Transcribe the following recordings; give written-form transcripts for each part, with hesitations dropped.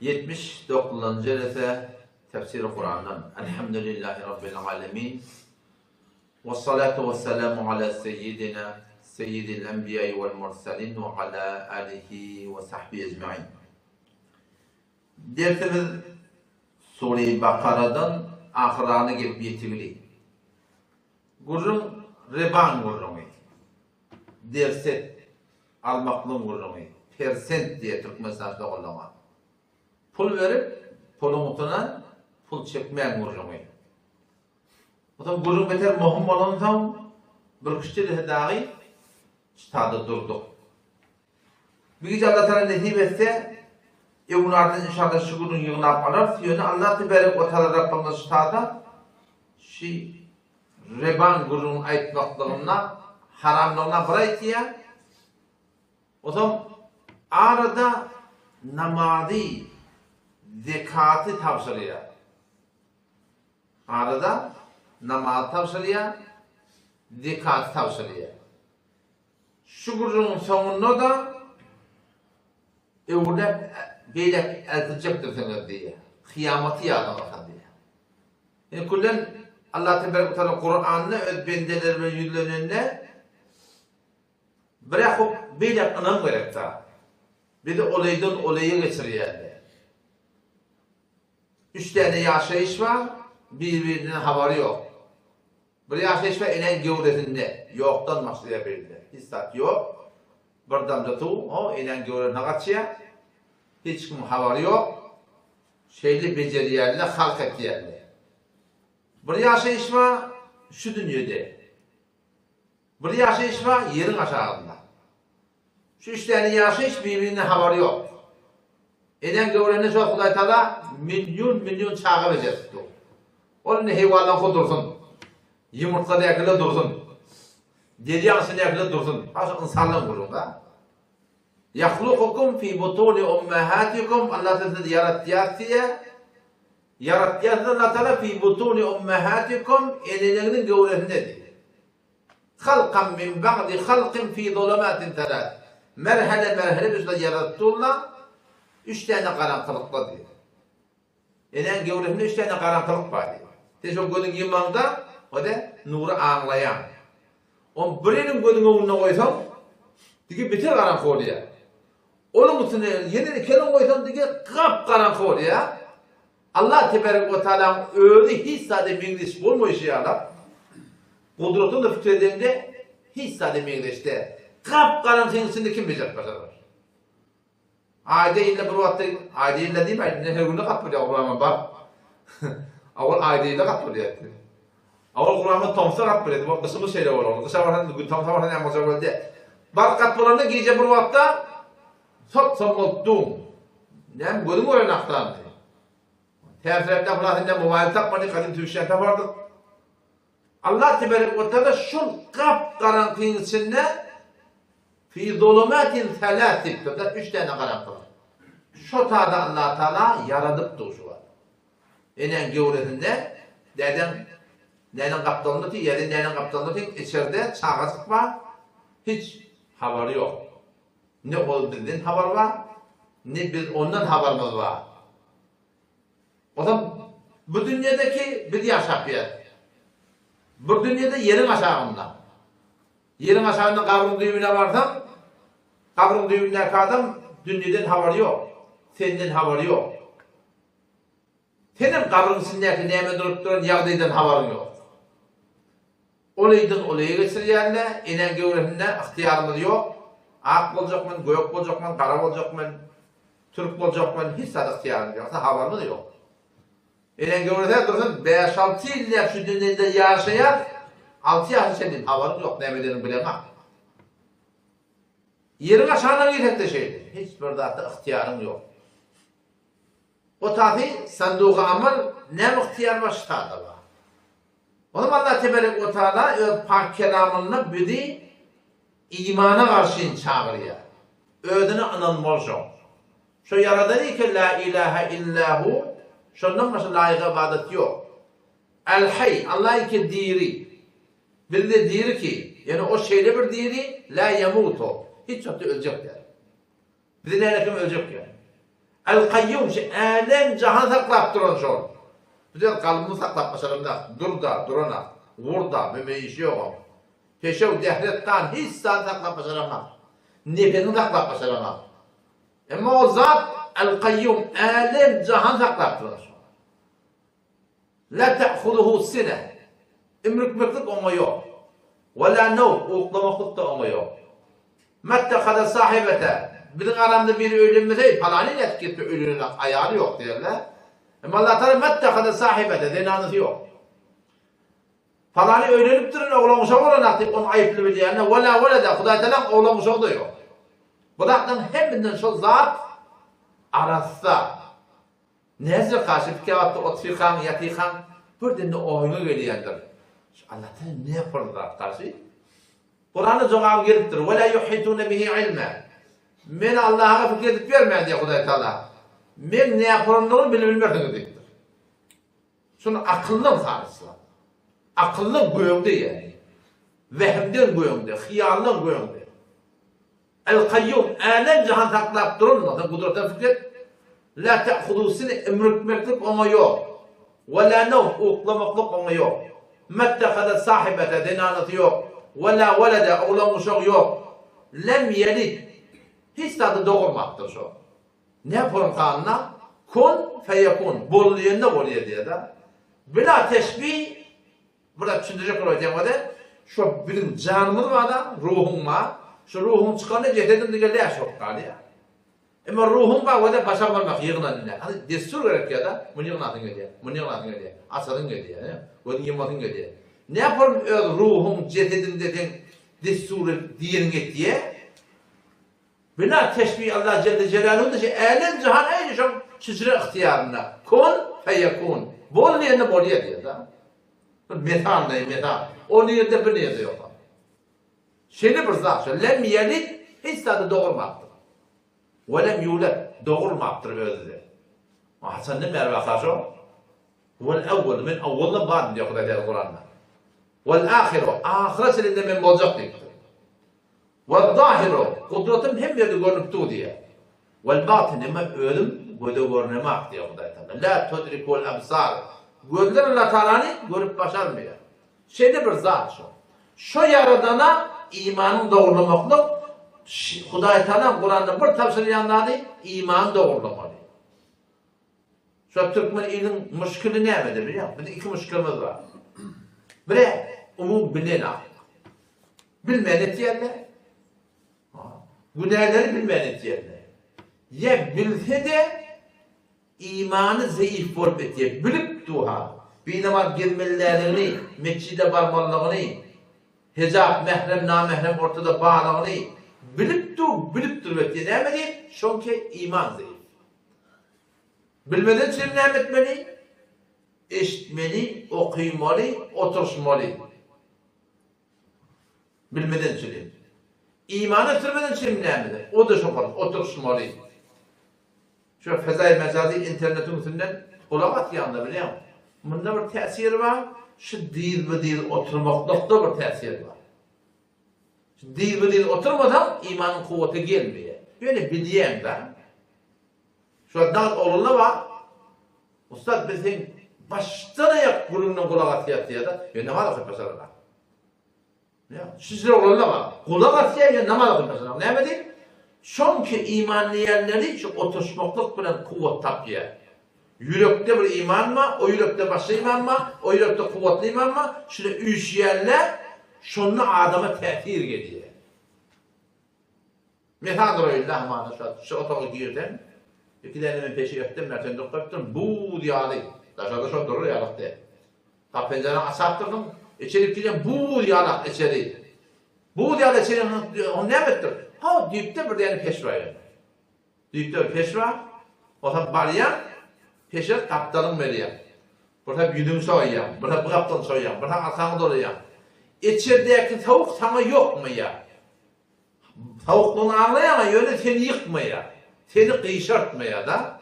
79. Celese Tefsir-i Kur'an'dan Elhamdülillahi Rabbil Alemin ve salatu ve selamu ala seyyidina seyyidil enbiyayı vel mursalin ve ala alihi ve sahbihi ecma'in. Dersimiz Sure-i Bakara'dan ahirana gelip yetimli. Gurrun reban gurrunu. Derset almaklım gurrunu. Persent diye Türk mesajda kullanma. Pul verip pulumutunan pul çekmeyen gurrunu. O zaman gurrun beter muhim olan tam bir kişiyle dahi çıtadı durduk. Bir gece Allah Teala nesip etse evunlardan inşallah şu gurrun yığınap alır. Siyonu Allah Tebarek ve Teala Rabbimiz çıtada reban gurrun aytmaklığına haramlığına bırak ya. O zaman arada namazı zekatı tavsırıyor. Arada namaz tavsırıyor, zekatı tavsırıyor. Şu gurrun sonunda da evde böyle eltecektir sana diye. Kıyameti yağdan bakar diye. Yani kullen Allah Tebarek Teala Kur'an'ı öz bendeler ve yüzlerinde bırakıp böyle anam gerek ta. Bir de olaydan olaya geçiriyor yani. 3 tane yaşayış var, birbirinin haberi yok. Bir yaşayış var enen gövresinde, yoktan maksıya verildi. Hissat yok. Bir damda tu, o enen gövresine kaçıyor. Hiç kim haberi yok. Şeyli beceriyerli, halk etiyerli. Bir yaşayış var şu dünyada. Bir yaşayış var yerin aşağısında. Şu 3 tane yaşayış birbirinin haberi yok. Eden gövrenine çok Huday Teala milyon çağı becerdi. Onun heyvandan kudursun. Yumurtları yakıla dursun. Deri yansını yakıla dursun. Aşk insanlığın kurunda. Yahlukukum fi butuni ummahatikum. Allah Teala yarattiyatı. Yarattiyatı Allah Teala fi butuni ummahatikum. Enelerinin gövresindedir. Halkan min ba'di halkin fi zulamatin telat. Merhale bizde yarattılar. 3 tane karanlıkta diyor. Enen gövresinde 3 tane karanlık var diyor. Teşo gözün yımanda o da nuru anlayan. On birinin gözünün önüne koysam dige biter karanlık oluyor. Onun üstüne yeni kelin koysam dige kap karanlık oluyor. Allah Tebarek ve Teala öyle hiç sade mingdiş bulmuş ya. Kudretini de fikrederinde hiç sade mingdişte. Kap karanlığın içinde kim bilecek başarır? Aileyle bir vakti, aileyle değil mi? Her günde kapılıyor Kur'an'a bak. Avval aileyle kapılıyor. Avval Kur'an'a tomsa kapılıyor. Bak kısımı şeyle var onu. Kısa varsan, tomsa varsan yapmasa böyle. Bak kapılarında giyece bir vakti çok sammuldum. Yani gözüm öyle aktardı. Terslerinde Kur'an'da muayene takmadı, kadın tüyüşlerinde vardı. Allah Tebarek ve Teala şu kap karanlığın içinde fi zulumatin thalathin. 3 tane karanlık var. Şu taada Allah Teala yaradıp duruşu var. Enen gövresinde neden kaptanlığı yerin neden kaptanlığı içeride çağızlık var. Hiç haberi yok. Ne o bizden haber var, ne biz ondan haberimiz var. O zaman bu dünyadaki bir yaşapıyor. Bu dünyada yerin aşağında. Yerin aşağında kabrın düğümüne varsam, kabrın düğümüne kadar dünyadan haberi yok. Senden haberi yok. Senin kabrın içindeki neyme durup duran yağdaydan haberin yok. Olaydan olaya geçiryenle, inen gövresinde ihtiyarımız yok. Ak olacakman, gök olacakman, kara olacakman, Türk olacakman, hiç sadı ihtiyarımız yoksa haberimiz yok. Inen gövresinde dursun, 5-6 yıl şu dünyada yaşayan, 6 yaşı senin haberin yok, neymedenin bilemem. Yerin aşağına gidecek de şeydi. Hiçbir dağıtta ihtiyarın yok. O tabi sanduğu amel ne ihtiyar var şu taada var. O zaman Allah Tebarek ve Teala pak kelamını bizi imana karşı çağırıyor. Ödüne inanmalısın. Şu yaradanı ki la ilahe illahu şundan başka layık ibadet yok. El hay Allah ki diri. Bir de diri ki yani o şeyle bir diri la yamutu. Hiç çokta ölecekler. Bir de ne ölecek yani. El-Kayyum alem cahan saklap duran şol. Güzel kalbini saklap başarımda. Dur da, durana. Vur da, işi yok. Peşev dehrettan hiç saat saklap başaramaz. Nefesini saklap başaramaz. Ama o zat El-Kayyum alem cahan saklap duran şol. La te'huduhu sine. İmrikmeklik ona yok. Ve la nev, uğuklamaklık da ona yok. Mettehada sahibete. Bizim aramda biri ölümüze falanı etkisi ölümüne ayarı yok derler. Ama Allah Teala mettehada sahibete denanısı yok. Falanı ölünüp durun oğlan uşağı olarak deyip onu ayıplı bildiğine ve la Huday Teala oğlan uşağı da yok. Bırakın heminden şu zat arasında nezir karşı fikavatta otfikan, yatikan bir dinle oyunu geliyendir. Allah Teala ne yapırlar karşı? Kur'an'ı cevabı geliptir. وَلَا يُحِيطُونَ بِهِ عِلْمًا Men Allah'a fikir edip vermeyen diye Huday Teala. Men ne yapırındığını bilmerdiniz deyiptir. Şunu akıllın sarısı. Akıllın göğünde yani. Vehmden göğünde, hiyallın göğünde. El-Kayyum alem cihan taklap durun. Kudrete fikir. La te'hudusini emrükmeklik ona yok. Ve la nev uğuklamaklık ona yok. Mettehada sahibete denanıtı yok. Ve la velede oğlan uşak yok. Lem yelid. Hiç tadı doğurmaktır şu. Ne yapalım kanuna? Kun feyekun. Bolluğunda oluyor diye de. Bila teşbih. Burada düşünecek olacağım o da. Şu benim canımız var da, ruhum var. Şu ruhum çıkanı cesedim diye leş yok kalıyor. Ama ruhum var o da başa varmak yığınlarına. Hani destur gerek ya da, bunu yığınladın geliyor. Bunu yığınladın geliyor. Asadın geliyor. Bunu yığınladın geliyor. Ne yapalım ruhum cesedim dedin desturu diyelim et diye. Bina teşbih Allah Celle Celaluhu'nda alem cihan aynı şey şişre ihtiyarına. Kun feyekun. Bol yerine bol yer diyor da. Metan ne metan. O yerde bir yerde yok. Şimdi bir zat. Lem yelid hiç tadı doğurmaktır. Ve lem yulad doğurmaktır özde. Hasan ne merve karşı? Vel evvel min evvelle bad diyor Kur'an'da. Vel ahiru ahiret min bolacak diyor. وَالظَّاهِرُ Kudretim hem yerde görünüptü diye. وَالْبَاطِنِ ama ölüm göde görünemek diyor Huday Teala. لَا تُدْرِكُ الْأَبْصَارِ Gözler Allah Teala'nı görüp başarmıyor. Şeyde bir zat şu. Şu yaradana imanın doğrulamaklık Huday Teala Kur'an'da bir tafsir yanladı iman doğrulamalı. Şu Türkmen ilin müşkülü ne midir biliyor musun? Bizim iki müşkülümüz var. Biri umum bilena. Bilmeyen etiyerler. Günahları bilmeyen etiyerler. Ya bilse de imanı zayıf olup etiyer. Bilip duha. Bir namaz girmelerini, mescide varmalarını, hicab, mehrem, namehrem ortada bağlarını bilip dur etiyer. Ne mi? Çünkü iman zayıf. Bilmeden için ne etmeli? Eşitmeli, okuymalı, oturuşmalı. Bilmeden için. İmanı sürmeden için ne midir? O da şu kadar, oturuşmalı. Şu fezai mecazi internetin üstünden kulak yanında biliyor musun? Bunda bir tesir var. Şu değil oturmakta bir tesir var. Şu değil oturmadan imanın kuvveti gelmiyor. Böyle bileyim ben. Şu dağıt oğluna var. Ustad bizim baştan ayak kulunun kulak atıyor da. Ya ne var ki mesela? Sizler oğluna var. Kulak atıyor ya ne var ki mesela? Ne mi? Çünkü imanlayanları şu oturuşmaklık bilen kuvvet tapıyor. Yürekte bir iman mı? O yürekte başka iman mı? O yürekte kuvvetli iman mı? Şöyle üç yerle şunun adama tehir geliyor. Mehadır öyle Allah'ım şu otağı girdim. İki denemin peşi ettim, merteni doktortum. Bu diyalı. Taşada şu durur yalıktı. Ta pencereni açaktırdım. İçeri gireceğim. Bu diyalak içeri. Bu diyalak içeri. O ne ettir? Ha dipte bir tane peşva yani. Dipte bir peşva. O zaman bariyan peşe kaptanın veriyor. Burada yüdüm soyuyor. Burada kaptan soyuyor. Burada arkanı doluyor. İçerideki tavuk sana yok mu ya? Tavukluğunu anlayamıyor. Öyle seni yıkmıyor. Seni kıyışırtmıyor da.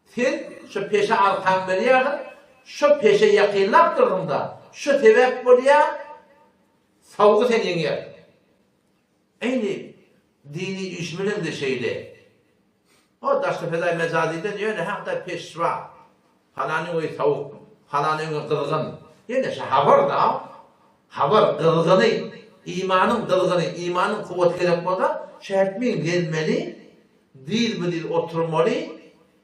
Sen şu peşe arkan veriyor. Şu peşe yakınlattırında. Şu tevep buraya tavuğu sen yeniyor. Aynı dini işminin de şeyde. O daşlı fedai mecazide diyor ne hatta peşva. Halanın oyu tavuk, halanın kılgın. Yine haber da, haber kılgını, imanın kılgını, imanın kuvveti gerek burada. Şehitmin gelmeli, dil bu dil oturmalı.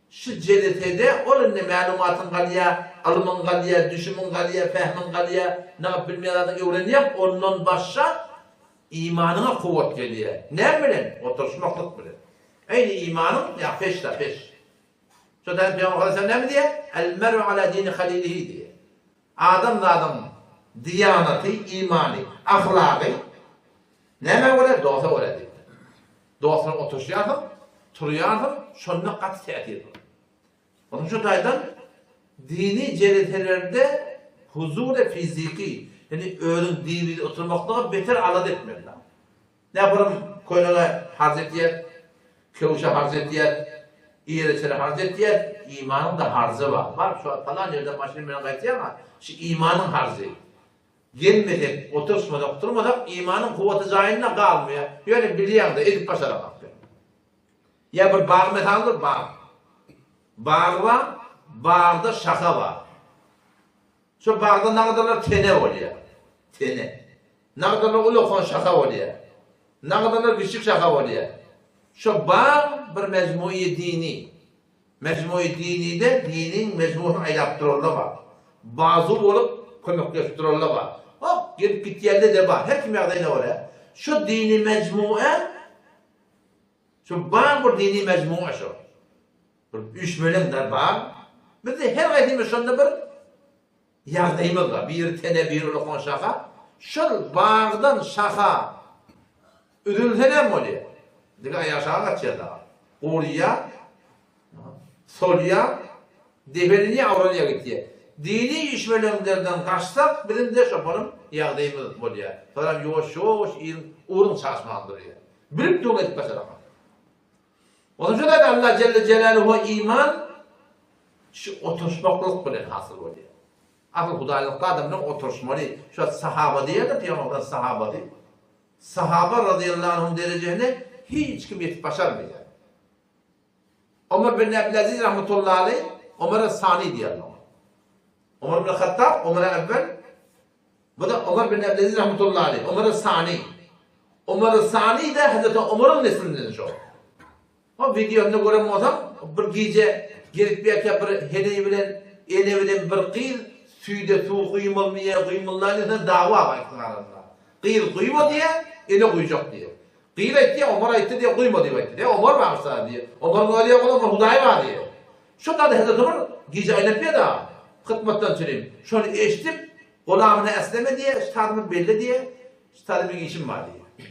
Şu celetede onun ne malumatın kalıyor, alımın kalıyor, düşümün kalıyor, fehmin kalıyor, ne yap bilmeyenlerden öğreniyem, ondan başka imanına kuvvet geliyor. Ne bilin? Oturuşmaklık bilin. Aynı imanın, ya peş de peş. Şöyle Peygamber Aleyhisselam ne mi diye? El mer'u ala dini halilihi diye. Adam diyaneti, imani, ahlakı, ne mi öyle? Doğru öyle diye. Doğru oturuşuyordum, turuyordum, şununla katı tehdit. Onun şu daydan dini celitelerde huzur-i fiziki, yani öğün dini oturmakta beter alat etmeliler. Ne yaparım? Koyunlara hazretiyet, kavuşa hazretiyet, iyireçere hazretiyet, imanın da harzı var. Var şu an falan yerden başlayayım ben gayet ama şu imanın harzı. Gelmedik, oturmadık, imanın kuvveti zahirine kalmıyor. Böyle biliyen de edip başaramak. Ya bir bağ metaldır, bağ. Bağ var, bağda şaka var. Şu bağda ne kadarlar tene oluyor. Tene. Ne kadarlar ulukon şaka oluyor. Ne kadarlar küçük şaka oluyor. Şu bağ bir mecmui dini. Mecmui dini de dinin mecmuunu ayaptırırlı var. Bazı olup kömekleştirirli var. Hop gelip git yerde de var. Her kim yağdayla oraya. Şu dini mecmue, şu bağ bir dini mecmue şu. 3 milyon da bağ. Bir de her ayetimiz sonunda bir yardımımız var. Bir tane bir ulukon şaka. Şu bağdan şaka ürülsene mi oluyor? Dika yaşağa kaçıyor daha. Oraya, solya, develini avralıya gidiyor. Dini işverenlerden kaçsak bizim de şapanın yardımımız oluyor. Sonra yoğuş uğrun saçmandırıyor. Bilip doğru edip başaramak. Onun için de Allah Celle Celaluhu iman şu oturuşmaklık bilen hasıl oluyor. Asıl hudaylıkta adamın oturuşmalı. Şu sahaba diye de Peygamber'den sahaba değil. Sahaba radıyallahu anh'ın derecesine hiç kim yetip başarmıyor. Ömer bin Abdülaziz rahmetullahi aleyh, Ömer'e sani diyorlar. Ömer bin Hattab, Ömer'e evvel. Bu da Ömer bin Abdülaziz rahmetullahi aleyh, Ömer'e sani. Ömer'e sani de Hazreti Ömer'in neslinden şu. O videomda görem olsam, bir gece gelip bir hediye bilen, ele bilen bir kıyıl, süyde su kıyılmaya, kıyılmaya dava var. Kıyıl kıyma diye, ele kuyacak diye. Kıyıl etti, Ömer etti diye kıyma diye etti. Ömer varsa diye. Ömer'in öyle yapalım, Huday var diye. Şu kadar Hazreti Ömer, gece ayınıp da, hıtmattan söyleyeyim. Şöyle eştim, kulağımına esleme diye, ştadımı belli diye, ştadımın işim var diye.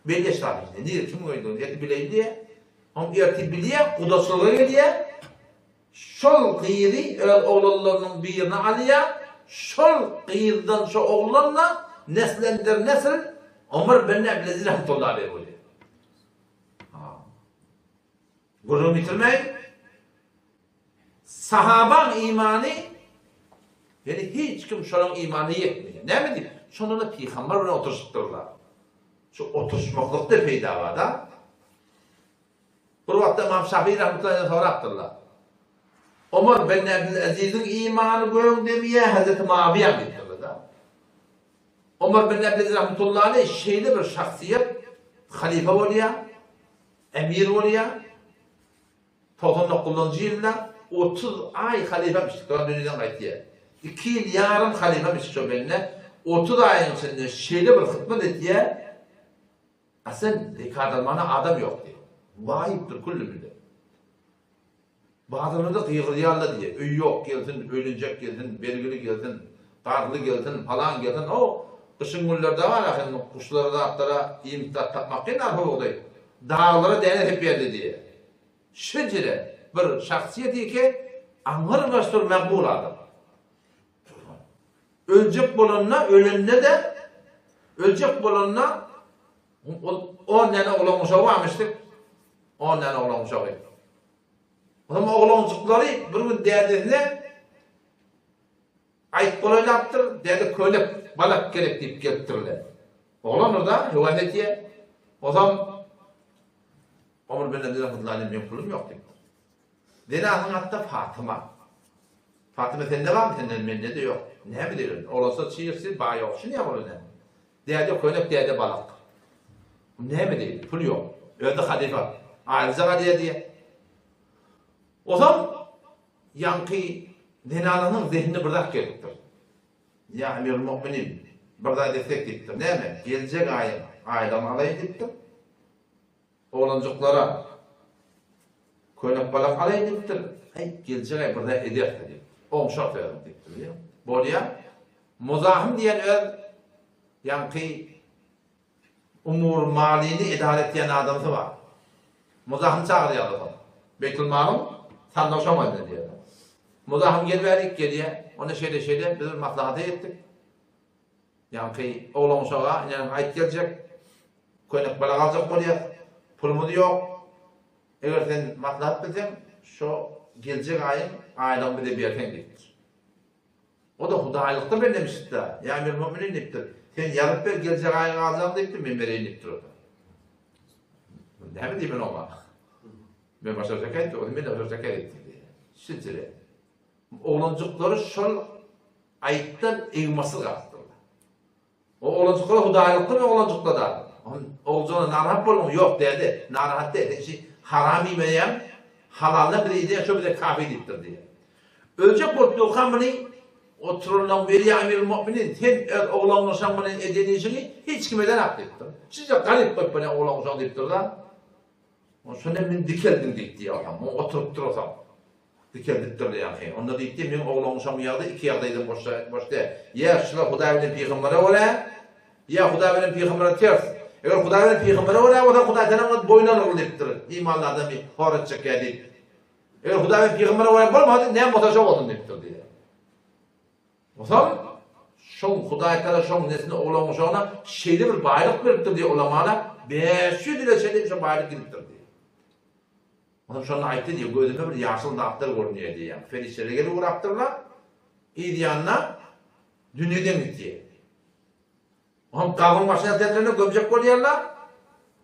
Belli ştadımı diye. Niye, kim koydu, eti bileyim diye. Ama erti biliye, kudasılığı diye, şol kıyırı, oğullarının birini alıyor, şol kıyırdan şu oğullarla, neslendir nesil, Ömer bin Abdülaziz rahmetullahi aleyh oluyor. Bunu bitirmeyin. Sahaban imanı, yani hiç kim şunun imanı yetmiyor. Ne mi diyeyim? Şununla Peygamberle oturuştururlar. Şu oturuşmaklık da peyda var da. Bu vakti İmam Şafii rahmetullahi aleyh soraktırlar. Ömer bin Abdülaziz'in imanı görün demeye Hazreti Muaviye gittiler da. Ömer bin Abdülaziz rahmetullahi aleyh şeyde bir şahsiyet, halife oluyor, emir oluyor. 99. yılda 30 ay halife dünyadan kayıtıyor. 2 yıl yarım halife benimle 30 ayın içinde şeyde bir hıtmet ettiği aslında dekadırmana adam yok diyor. Vahiptir kullu millet. Bazıları da kıyıklayarlar diye. Öy yok gelsin, ölünecek gelsin, belgili gelsin, karlı gelsin, falan gelsin. O kışın günlerde var ya, kuşlara da atlara imtihat takmak değil, arpa buğday. Dağlara değer hep yerdi diye. Şecere bir şahsiyeti ki anlar başlar mekbul adam. Ölecek bolanına, ölenine de ölecek bolanına 10 tane oğlan uşağı varmıştık. 10 tane oğlan uşağı. O zaman oğlancıkları bir gün derdine ait kolayla yaptır, derdi köyle balak gerek deyip getirdiler. Oğlan orada hüvadetiye. O zaman Ömer bin Abdülhamid'in benim pulum yok dedi. Dena'nın hatta Fatıma. Fatıma sende var mı? Senden bende de yok. Ne mi diyorsun? Olasa çiğirsi, bağ yok. Şimdi yapalım ne? Değerde koyup değerde balık. Ne mi değil? Pul yok. Öldü hadife. Ayrıca hadiye diye. O zaman yankı Dena'nın zihnini bırdak geliptir. Ya Emir Mu'minin burada destek diptir. Ne mi? Gelecek ayın aydan alayı diptir. Oğlancıklara koyup balık alayı diptir. Gelecek ay burada eder dedi. On şart verim diptir. Buraya muzahim diyen yankı umur malini idaret diyen adamı var. Muzahim çağırıyor adam. Beytül malum sandaşamaydı diyor. Muzahim gelverik geliye. Ona şeyde biz maslahatı ettik. Yankı oğlan uşağa yani ait gelecek. Koyup balık alacak buraya. Pulumu yok. Eğer sen maslahat bilsen şu gelecek ayın aydan bir de bir erken gittir. O da hudaylıkta ben demişti de. Yani bir müminin diptir. Sen yarıp ver gelecek ayın alacağım deyip de ben vereyim diptir o da. Ne mi diyeyim ben ona? Ben başa şaka etti, o da başa şaka etti diye. Şütüre. Oğlancıkları şol ayıttan evması kastırlar. O oğlancıkları hudaylıkta ve oğlancıkta da. Oğulcuna narahat bolma yok dedi. Narahat dedi. Haram yemeyen halalına bir de şu bir de kahve diptir diye. Ölecek bu kamını oturulan veri Emir Mu'minin sen oğlanlaşan bunu edinişini hiç kimeden aktiftir. Sizce garip bak bana oğlanlaşan diptir lan. O sonra ben dikeldin dikti ya adam. O oturup durursam. Dikeldir yani. Onda dikti ben oğlanlaşan yerde iki yerdeydim boşta. Ya şuna Hudaybi'nin peygamberi ola ya Hudaybi'nin peygamberi ters. Eğer Hudaybi'nin peygamberi ola o da Hudaybi'nin boynuna alır diptir. İmanlardan bir horat çekedi. Eğer Hudaybi'nin peygamberi ola bolmadı ne muhtaç oldun diptir diye. O zaman şun Huday Teala şun nesine oğlanmışağına şeyde bir bayrak veriptir diye ulamana 500 ile şeyde bir bayrak giriptir diye. Adam şunu ayıttı diye gözüme bir yaşıl dağıtlar görünüyor diye. Ferişlere gelip uğraktırlar. İyi diyanla dünyadan gitti. Onun kavrın başına terlerine gömecek koyuyorlar.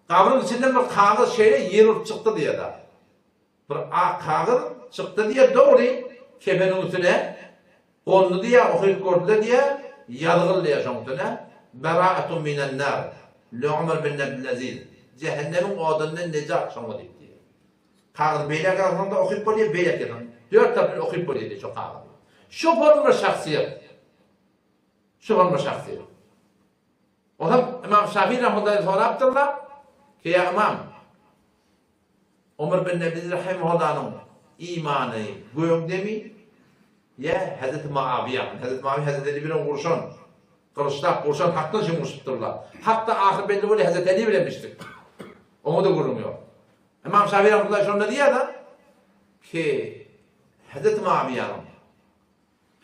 Kavrın içinden bir kağıt şeyle yer uçup çıktı diye da. Bir kağıt çıktı diye doğru kefenin üstüne onu diye okuyup gördüler diye yalgıl diye şontuna bera'atun minen nar Ömer bin Abdülaziz cehennemin odundan necat şonu diye. Kağıt beyle kağıdında okuyup koyuyor beyle kağıdında. 4 tane okuyup koyuyor diye şu kağıdı. Şu formu şahsiyet. Şu formu şahsiyet. O zaman İmam Şafii rahmetullahi sonra yaptırlar ki ya İmam Ömer bin Abdülaziz rahimahullah'ın imanı göğün demi ya Hazreti Muaviye. Hazreti Muaviye Hazreti Ali bilen kurşun. Kılıçta kurşun hakkında şimdi kurşutturlar. Hatta ahir belli böyle Hazreti Ali bilemiştik. Onu da görünmüyor. İmam Şafii rahmetullahi sonra diyor da ki Hazreti Muaviye'nin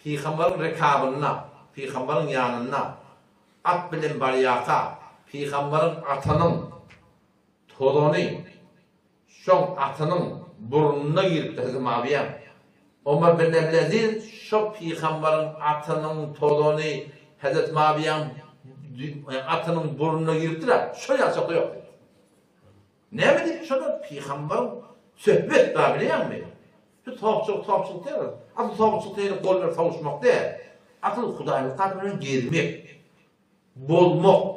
Peygamberin rekabına, Peygamberin yanına at bilen baryaka, Peygamberin atının todonu, şon atının burnuna girip Hazreti Muaviye. Ömer bin Abdülaziz şu Peygamberin atının todonu Hazreti Muaviye'nin atının burnuna giriptiler. Şöyle açıklı yok. Ne mi dedi? Şunu Peygamberin söhbet daha biliyor musun? Şu topçuluk değil. Atıl topçuluk değil, kolları savuşmak değil. Atıl Hudaylık kadının girmek. Bolmak.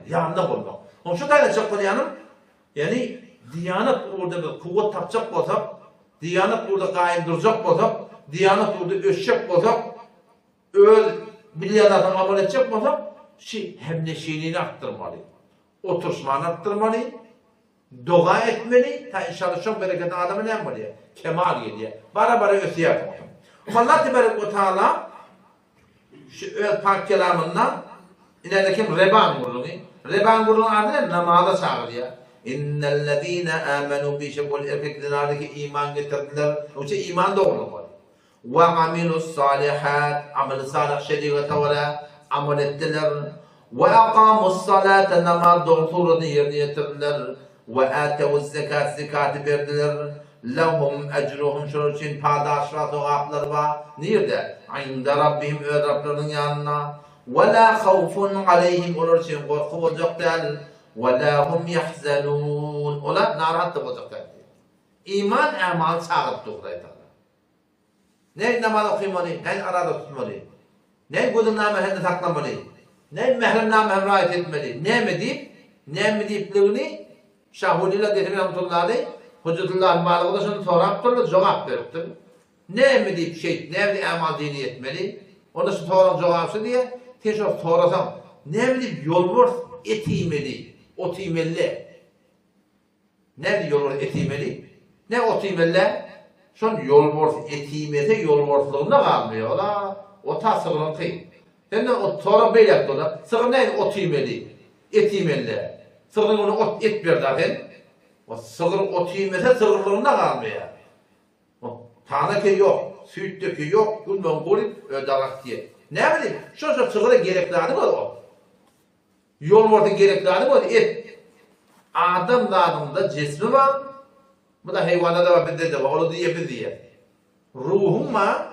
Yanında bolmak. Onun şu tane çok yanım. Yani Diyanet orada bir kuvvet tapacak olsak, Diyanet burada kaim duracak olsak, Diyanet burada öşecek olsak, bilyalardan amel edecek olsak, hem neşeliğini arttırmalı. Oturuşmanı arttırmalı. Dua etmeli, ta inşallah çok bereketli adamı ne yapmalı? Kemal geliyor. Bara öteye yapmalı. Allah Tebarek ve Teala şu pak kelamından ilerideki reban grubunu, reban grubunun adı ne? Namaza çağırıyor. İnnellezîne âmenû bi şekul erkeklerindeki iman getirdiler. O için iman doğru var. Ve amilus salihat, amel salih şerîate ve amel ettiler. Ve aqamus salate, namaz doğrusunu yerine getirdiler. Ve âtevuz zekat, zekatı verdiler. Lehum ecruhum şunun için paydaşlar, sevapları var. Nerede? İnde Rabbihim, Rablerinin yanına. Ve la havfun aleyhim, onun için korku olacak değil. ve la hum yahzanun. Ola narahat da bolacaklar. İman amal çağırıp Hudaý Taala. Ne namaz okuymalı, ne arada tutmalı, ne gözünle mehende saklamalı, ne mehremname riayet etmeli, ne mi deyipligini Şahulillah Dehri Rahmetullahi Hüccetullah Malık'da şunu sorap durdu, cevap veriptir. Ne mi deyip ne mi amal dini etmeli, onu şu soran cevapsı diye, teşo sorasam, ne mi deyip yolvurs etimeli, otimeli. Ne mi yolvurs etimeli? Ne otimeli? Şun yolvurs etimete yolvursluğunda kalmıyor. O ta sığırın kıyım. Hem de o sonra böyle yaptı ona. Sığır neydi? Otimeli, etimeli. Sığırın onu ot et bir zaten. O sığır otimete sığırlığında kalmıyor. O taneke yok, sütteki yok, bundan golüp ödalak diye. Ne bileyim? Şu sığıra gerekli var o. Yolvurda gerekli var et. Adamda cismi var. Bu da hayvanlarda var, bizde de var. Onu diye. Ruhum var.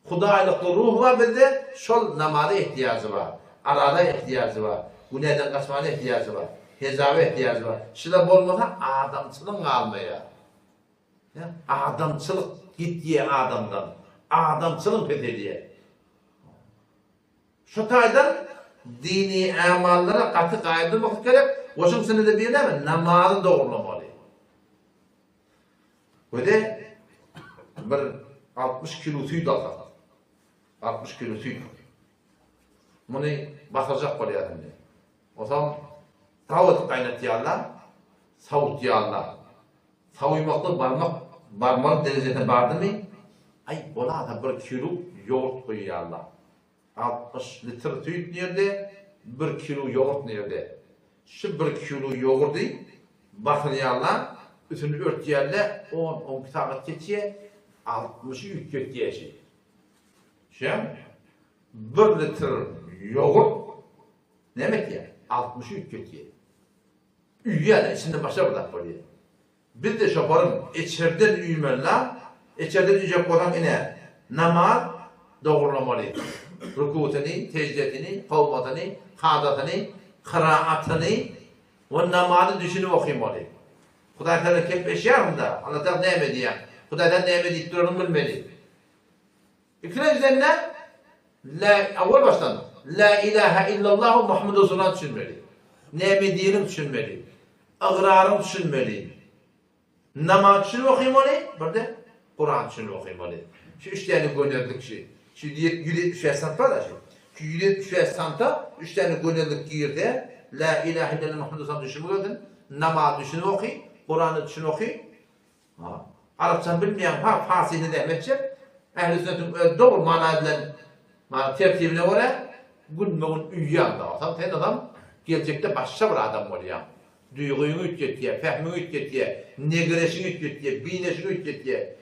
Hudaýlykly ruh var bizde. Şol namaza ihtiyacı var. Arada ihtiyacı var. Bu neden kaçmana ihtiyacı var. Hezabe ihtiyacı var. Şila bolmasa adamçılık kalmaya. Adamçılık gittiye adamdan. Adamçılık pedeliye. Şu taýdan dini amallara katı kaydırmak gerek. Oşun senede bir ne mi? Namazı doğrulamalı. Böyle bir 60 kilo tüy dalga. 60 kilo tüy. Bunu basacak var yani. O zaman tavut kaynat diyorlar. Savut diyorlar. Savuymakta barmak derecesine bardı mı? Ay ola da bir kilo yoğurt koyuyorlar. 60 litre tüy nerede? 1 kilo yoğurt nerede? Şu 1 kilo yoğurdu basıyorlar. Üstünü örtüyorlar. 10 saat geçiyor. 60'ı yük götüyor şey. Şimdi 1 litre yoğurt ne demek ya? 60'ı yük götüyor. Üyüyorlar. İçinde başa bırak böyle. Bir de şoparın içeriden üyümerler. İçeriden üyecek olan iner. Namaz doğrulamalı. Rükûtini, tecdetini, kavmatını, hadatını, kıraatını ve namazı düşünüp okuymalı. Hudaý Taala kep eşyarında. Allah Taala näme diýär? Hudaýdan näme diýip duranyny bilmeli. İkinci ne? Awwal baştan la ilahe illallah Muhammedur Resulullah düşünmeli. Näme diýenim düşünmeli. Agrarym düşünmeli. Namaz düşünüp okuymalı. Bir de Kur'an düşünüp okuymalı. Şu üç tane gönüllük şey. Şu 170 sant var ya şey. Şu 170 santa üç tane gönüllük girdi. La ilahe illallah Muhammedur Resulullah düşünmeli. Namaz düşünüp okuy. Kur'an'ı düşün okuy. Arapçan bilmeyen fasihini de emedecek. Ehl-i sünnetin doğru manadilen tertibine göre gülmeğin üyyan da olsam. Sen adam gelecekte başka bir adam oluyor. Duyguyunu ütket fehmini ütket negreşini ütket bineşini ütket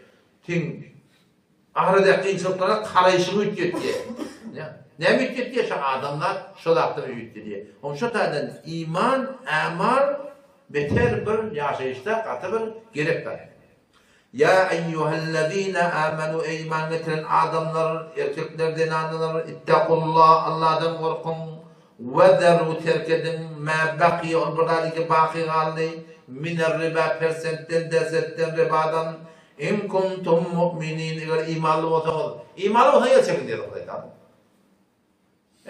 sen ahirede kıyınçılıklara karayışını ütket ne mi ütket şu adamlar şolakları ütket onun şu tarzdan iman, amal beter bir yaşayışta katı bir gerektir. Ya eyyühellezine amenu ey iman getiren adamlar, erkeklerden anılar, ittakullah, Allah'dan korkun, ve deru terk edin, ma bakiye onburadaki baki kaldı, miner riba persentten, desetten, ribadan, in kuntum mu'minin, eğer imanlı olsanız, imanlı olsanız gerçekten diyor Hudaý.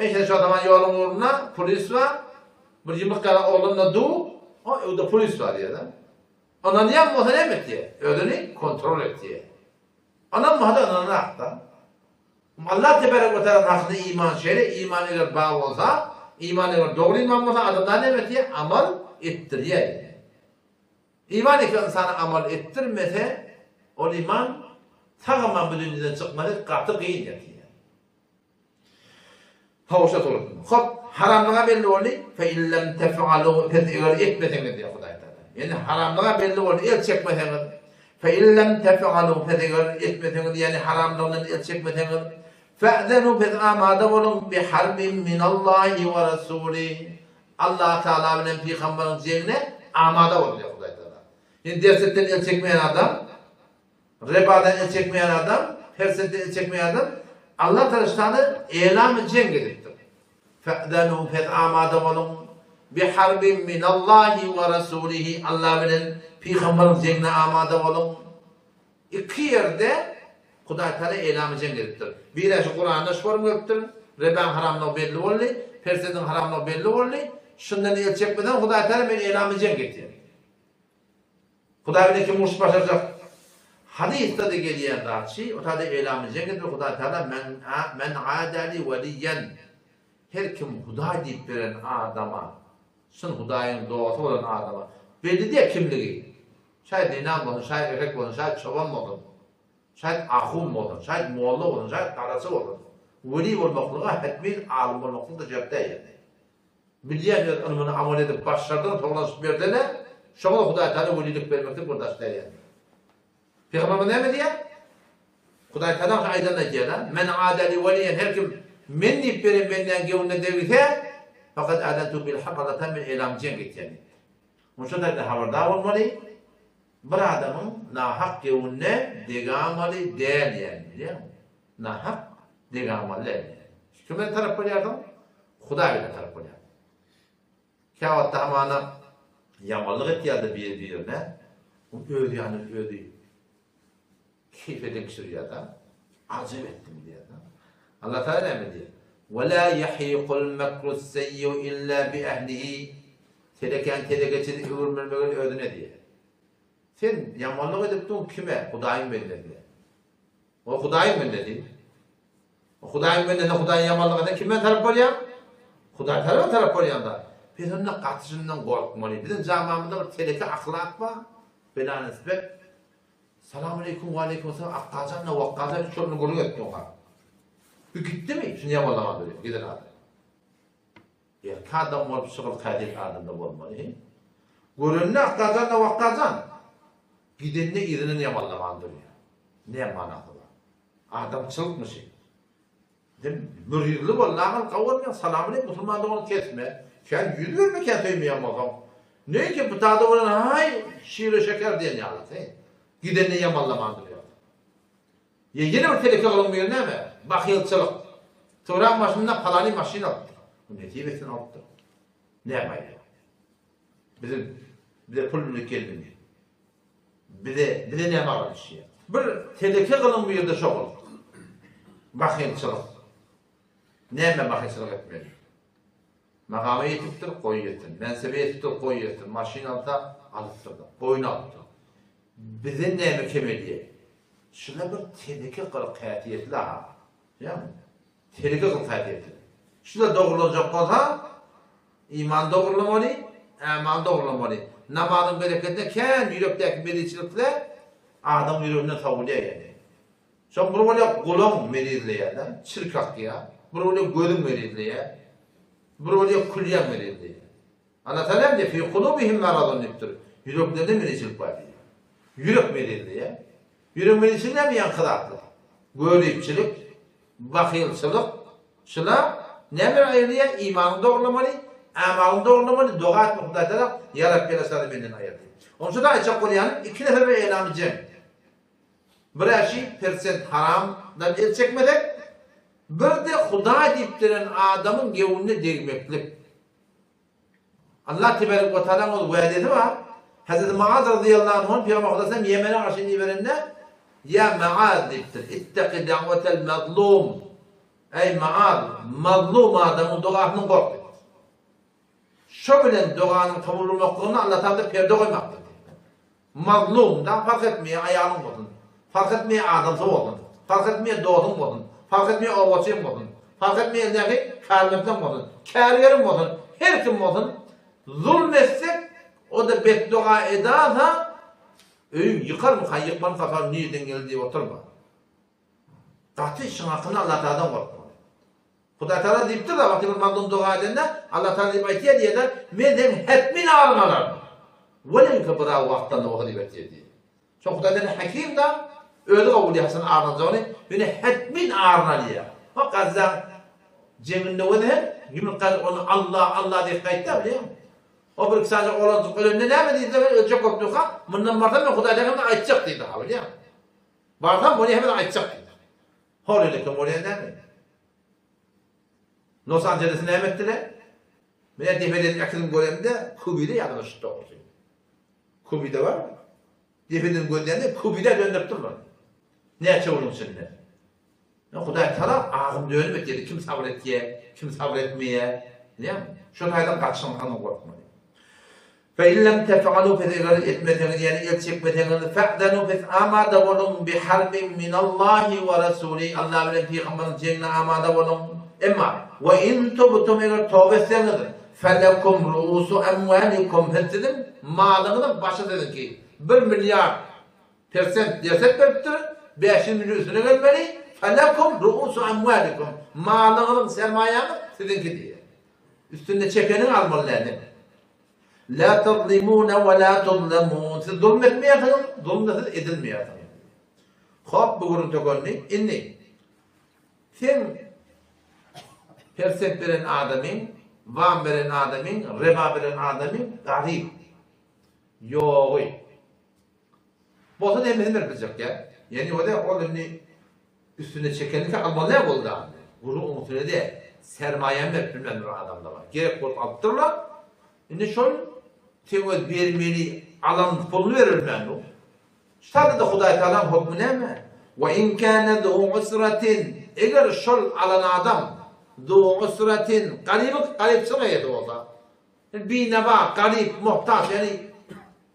İşte şu adamın yolun uğruna polis var, bir yımık kara oğlunla du, o da polis var ya da. Ona niye muhterem etti? Ödünü kontrol etti. Ona muhterem ananı akta. Allah tebarek ve teala hakkında iman şehri, iman eğer bağ olsa, iman eğer doğru iman olsa adamlar ne etti? Amal ettiriyor. İman eki insana amal ettirmese, o iman tamamen bu dünyadan çıkmalı, katı kıyın yatıyor. Havuşa soruldu. Hop, haramlığa belli oldu. فَاِنْ لَمْ تَفْعَلُوا اَğer etmeseniz diyor Hudaý Taala. Yani haramlığa belli oldu, el çekmeseniz. فَاِنْ لَمْ تَفْعَلُوا eğer etmeseniz, yani haramlığından el çekmeseniz. فَاَذَنُوا بِالْآمَادَ وَلُمْ بِحَرْبٍ مِنَ اللّٰهِ وَرَسُولِهِ Allah Teala ve Peygamber'in cehine amada oldu diyor Hudaý Taala. Yani dersetten el çekmeyen adam, rebadan el çekmeyen adam, fersetten el çekmeyen adam, Allah Teala'nı elam-ı cenk ediptir. فَاَذَنُوا بِالْآمَادَ وَلُمْ bi harbin minallahi ve rasulihi. Allah bilen peygamberin jengine amade olun. İki yerde Hudaý Teala eýlamy jeng edipdir. Birisi Kur'anda şu form edipdir. Reban haramlygy belli boldy, persedin haramlygy belli boldy. Şundan elçekmeden Hudaý Teala men eýlamy jeng etdi. Hudaý bilen kim uruş başaracak? Hadiste de geliyen raçy, o taýda eýlamy jeng edip Hudaý Teala men adali waliyen. Her kim Hudaý diýip beren adama, şun Hudaýyň dogusy bolan adama belli diýe kimligi. Şaýat inan bolsun, şaýat erkek bolsun, şaýat çoban bolsun, şaýat ahum bolsun, şaýat molla bolsun, şaýat garasy bolsun. Weli bolmaklyga hetmin alim bolmaklygy da jep diýer. Bilýän ýa-da amal edip başlardan toglaşyp berdine, şoňa Hudaý Taala welilik bermekde burdaş diýer. Peygamber näme diýer? Hudaý Taala aýdan diýer, men adali weliyen her kim men diýip beren menden gewünde degise, fakat adantu bil haqqa min elam jeng etýär. Muşada da habardar bolmaly. Bir adamın nahak gewünde degamaly däl ýani, bilýärmi? Nahak degamaly. Kime tarap bolýardy? Hudaýa tarap bolýardy. Kawatda amana yamanlyk etýärdi bir-birine. O öýdi ýani öýdi. Keyfeden kişirýärdi. Ajab etdim diýärdi. Allah Teala näme diýär? "Ve la yahiqul makru sayyi illa bi ahlihi." Telegeçini öwürmelmegen ödüne diýär. Sen yamanlyk edipdiň kime? Hudaýyň belledi. O Hudaýyň belledi. O Hudaýyň belledi, Hudaýyň yamanlygyna kime tarap bolýar? Hudaý tarap bolýanda. Bizimle gatyjyndan gorkmaly. Bizim jamamyzda bir teleke ahlak bar. Bela nisbet Salamu aleykum ve aleykum selam akkajanla vakkajan şonu golu etdi oňa. Bu gitdimi? Şunu yamanlama berýär. Gider adam. Ýa kadam bolup şural kadir adamda bolmaly. Görünne akkajanla vakkajan gidenne irini yamanlamandyr. Ne manasy bar? Adamçylykmyş. Dem müridli bollagyň gawrman salamu aleykum musulmandygyny kesme. Sen ýüzberme käteýmeýän bolsaň. Näki bu taýda bolan hay şeýle şeker diýen ýaly. Gidenne yamanlamandyr. Ya yine bir teleke alınmıyor näme? Bakyylçylyk. Toran maşynda palany maşyn aldy. Bu netibetini aldy. Näme ýa? Bize pulny kelmedi. Bize näme alýar? Bir teleke alınmıyor da şol. Bakyylçylyk. Näme bakyylçylyk etmeli? Magamy ýetipdir, goý ýetdi. Mensebe ýetipdir, goý ýetdi. Maşyn alsa alypdy. Boyna aldy. Bize näme kemedi? Şuna bir teleke qılıp qayatiyetli ha. Yani teleke qılıp qayatiyetli. Şuna doğrulanacak bolsa iman doğrulamaly, amal doğrulamaly. Namazyň bereketine kän ýürekdäki meriçilikle adam ýüreginden tawulýar ýani. Şol bir bolýa gulaň merizleýär, çirkak ýa, bir bolýa gözüň merizleýär, bir bolýa kulýan merizleýär. Allah Teala de fi kulubihim maradun dipdir. Ýüreklerinde meriçilik bar. Yürek merizleýär. Yürümeli näme ýankıraklyk? Görüpçilik, bakyylçylyk, şular näme aýrýar? İmanyny dogurlamaly, amalyny dogurlamaly, doga etmek Hudaý tarap ýarap berýär menden aýyrdy. Onça da aýçak bolýan iki nefer eýlamy jeng. Birisi persen haramdan el çekmedek, bir de Hudaý diýip bilen adamyň gewünde degmeklik. Allah tebarek we taala ol wa'dedi bar. Hazreti Muaz radıyallahu anh Peygamber Aleyhisselam Yemen'e karşı verende ya Muaz diptir. İttaqi da'vetel mazlum. Ey Muaz, mazlum adamın duasını kork. Şu bilen duanın kabul olmaklığını Allah Teala perde koymaktadır. Mazlumdan fark etmeye ayağın olsun. Fark etmeye adamsı olsun. Fark etmeye doğdun olsun. Fark etmeye ovacıyım olsun. Fark etmeye eldeki kârmetten olsun. Kâriyerim olsun. Her kim olsun. Zulmetsek o da beddua edarsa öýün yıkar mı? Yıkman fakar niyeden geldi diye oturma. Tatı işin hakkını Allah Teala'dan korkma. Hudaý Teala diýipdir da wakty bir mazlum dua edende Allah Teala diýip aýtýar diýär, menden hetmin arnalar. Welen ki bir wagtdan o diýip aýtýar. Şo Hudaýdan hakim da öýle gowul ýasan arnajany, meni hetmin arnalýar. O gazza jeminde wede, ýümün qal onu Allah diýip aýtdy bilýärmi? O bir kısaca oğlan ölümde näme diýdi? Ölecek opduqa. Mundan bardan men Hudaýdan aýtjak diýdi ha bilýär. Bardan bunu hemen aýtjak diýdi. Horele kim bolýar näme? Los Angeles'e näme etdiler? Mene defeden akılın görende kubide yanlış doğrusu. Kubide var. Defeden görende kubide döndürüp durur. Ne çavuğun içinde? Huday taraf ağım dönüp dedi. Kim sabretmeye, kim sabretmeye. Değil mi? Şu taydan kaçınmanı korkmayın. فَاِنْ لَمْ تَفْعَلُوا فَذَيْغَرِ etmediğiniz yani el çekmediğiniz فَاَعْدَنُوا فَاَمَادَ وَلُمْ بِحَرْبٍ مِنَ اللّٰهِ وَرَسُولِهِ Allah bilen Peygamber'in cengine amada olun. Ama وَاِنْ تُبْتُمْ eğer tövbe etseniz فَلَكُمْ رُؤُسُ اَمْوَالِكُمْ dedim. Malınızın başı dedin ki 1 milyar % deset veriptir. 5 milyon üstüne gelmeli. فَلَكُمْ رُؤُسُ اَمْوَالِكُمْ malınızın sermayanı dedin ki diye. Üstünde çekenin almalılarını. La tazlimune ve la tuzlemun. Siz zulmetmeyesin, zulmesiz edilmeyesin. Hop bu görüntü görünü, inni. Sen persent veren adamın, vam veren adamın, reba veren adamın, garip. Yoğu. Boğazın emredin vermeyecek ya. Yani o da o üstüne çekenlik almalıya buldu abi. Bunu umutunu de sermayen vermem adamda var. Gerek bulup alıptırlar. Şimdi şöyle tevet vermeli alan pulunu verir ben o. Ştada da Huday Teala'nın hükmü ne mi? Ve in kana du usratin eğer şol alan adam du usratin garip çıkaydı o da. Bir neva garip muhtaç yani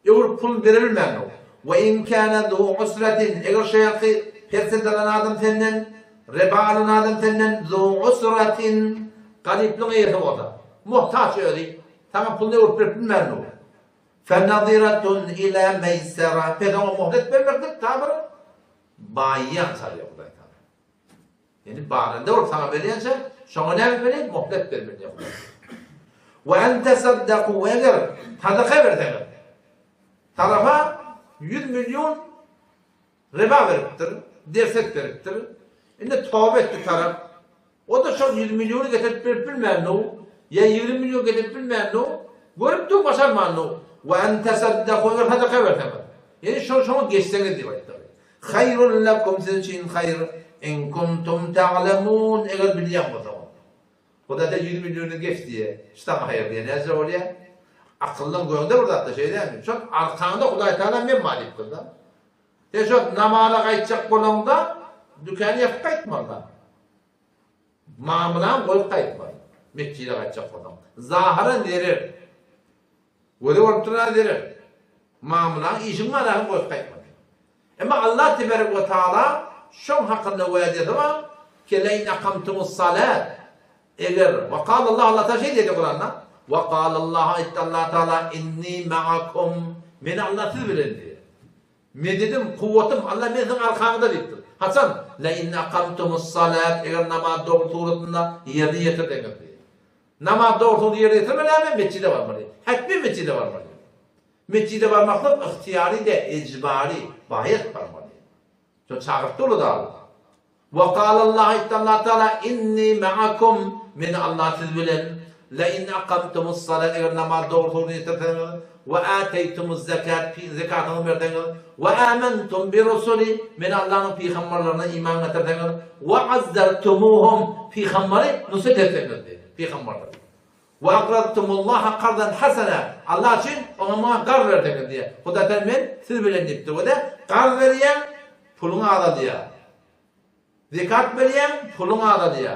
eğer pul verir ben o. Ve in kana du usratin eğer şeyi persen alan adam senden reba alan adam senden du usratin gariplik yedi o da. Muhtaç öyle. Tamam pulunu verip ben o. فَنَظِرَةٌ اِلَى مَيْسَرَةٌ Peygamber muhlet vermektir tabiri. Bayiyen sarıyor Huday Teala. Yani bağırında olur sana veriyorsa şuna ne vermeli? Muhlet vermeli. وَاَنْ تَصَدَّقُوا eğer sadaka verseniz tarafa 100 milyon riba veriptir, derset veriptir. Şimdi tövbe etti taraf. O da şu 100 milyonu getirip bilmeyen o. Ya 20 milyon getirip bilmeyen o. Görüp de başarmayan o. وَاَنْ تَصَدَّقُوا eğer sadaka verseniz. Yani şunu geçseniz diyor. خَيْرٌ لَكُمْ sizin için hayır. اِنْ كُنْتُمْ تَعْلَمُونَ eğer biliyen o zaman. O da 100 milyonu geç diye. İşte hayır diye. Neyse oraya? Akıllın gönder orada da şey değil mi? Çok arkanda Huday Teala men maliktir da. De çok namala kayıtacak bolanda dükkanı yapıp kayıtma da. Mamılan koyup kayıtma. Mekçiyle kayıtacak bolanda. Zahara verir. Öyle ortuna verir. Mamılan işin var ahım koyup kayıtma. Ama Allah Tebarek ve Teala şun hakkında vaat ediyor ama ki leyn akamtumus salat eğer ve kâl Allah ta şey dedi Kur'an'da ve kâl Allah Allah Teala inni ma'akum men Allah siz bilin diye. Mededim kuvvetim Allah sizin arkanızda deyiptir. Hasan leyn akamtumus salat eğer namaz doğrultusunda yerine getirdiniz diye. Namaz doğrultusunda yerine getirmeler mi? Mescide var mı? Hakkı mescide var mı? Mescide varmakla ihtiyari de icbari bahiyet var mı? Çok çağırttı onu da. وَقَالَ اللّٰهِ اِتَّاللّٰهِ تَعَالَى اِنِّي مَعَكُمْ min Allah siz bilin. لَاِنْ اَقَمْتُمُ الصَّلَاةِ eğer namaz doğrultusunu getirdiniz وَآتَيْتُمُ الزَّكَاةِ zekatını verdiniz وَآمَنْتُمْ بِرُسُلِ min Allah'ın peygamberlerine iman getirdiniz وَعَزَّرْتُمُوهُمْ peygamberleri nusret ettiniz diye. Peygamberler. وَاَقْرَضْتُمُ اللّٰهَ قَرْضًا حَسَنًا Allah için ona kar verdiniz diye. Huday Teala siz bilin deyipti. O da kar veriyen pulunu ala diye. Zekat veriyen pulunu ala diye.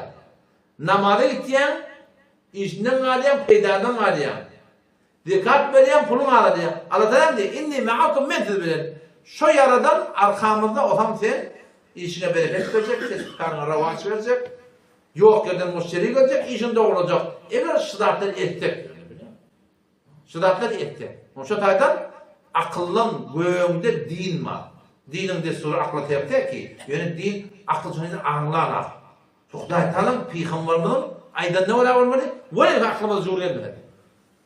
Namaza gittiyen işinden alayan, peydardan alayan. Zekat veriyen pulunu ala diye. Allah Teala diye. İnni me'akum men siz bilin. Şu yaradan arkamızda olsam sen işine bereket verecek, karnına ravaç verecek. Yok yerden müşteri gelecek, işin doğru olacak. Eğer şıdatlar ettik. Şıdatlar ettik. Şu taydan akıllın göğünde din var. Dinin de sonra akla tepte ki, yani din akıl sonunda anlar. Çok da tanım peygamberinin aydan ne olmalı? Böyle aklımıza zor gelmedi.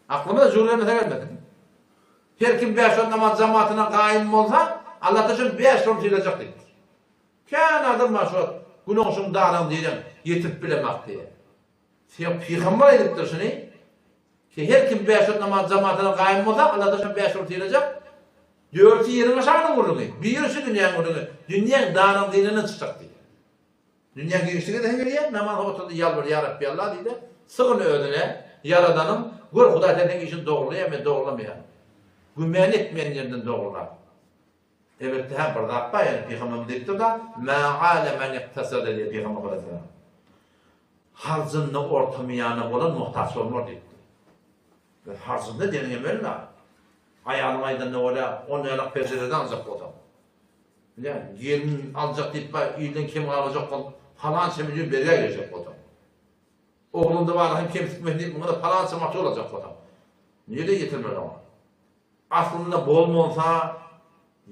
Aklımıza zor gelmedi. Her kim 5 namaz cemaatine kaim olsa, Allah da şun 5 yıl gelecek dedi. Kan adam maşur, günün şun dağdan diyeceğim, yetip bilemek diye. Peygamber ediptir şunu, ki her kim 5 namaz cemaatine kaim olsa, Allah da şun 5 yıl gelecek. 4 yerin aşağının kurduğu, bir yürüsü dünyanın kurduğu, dünyanın dağının dinine çıkacak diye. Dünyanın gençliğine de geliyor, namaz oturdu, yalvar, ya Rabbi Allah diye, sığın ödüne, Yaradanım, gör Hudaý Teala işini doğrulaýar men doğrulamaýar. Gümen etmeýän ýerden doğrular. Evet, hem bir dakika yani Peygamber dedi da ma alemen iktasada diye Peygamber buyurdu. Harzını ortamayanı bolan muhtaç olmur dedi. Ve harzında deneyemeler. Ayağım aydan ne ola, onu yalak pencereden alacak o adam. Yani gelin alacak deyip iyiden kim alacak falan, falan milyon berge gelecek o adam. Oğlunda var hem kim tutmayın deyip buna da falan matı olacak o adam. Niye de getirmez ama? Aslında bol mu olsa,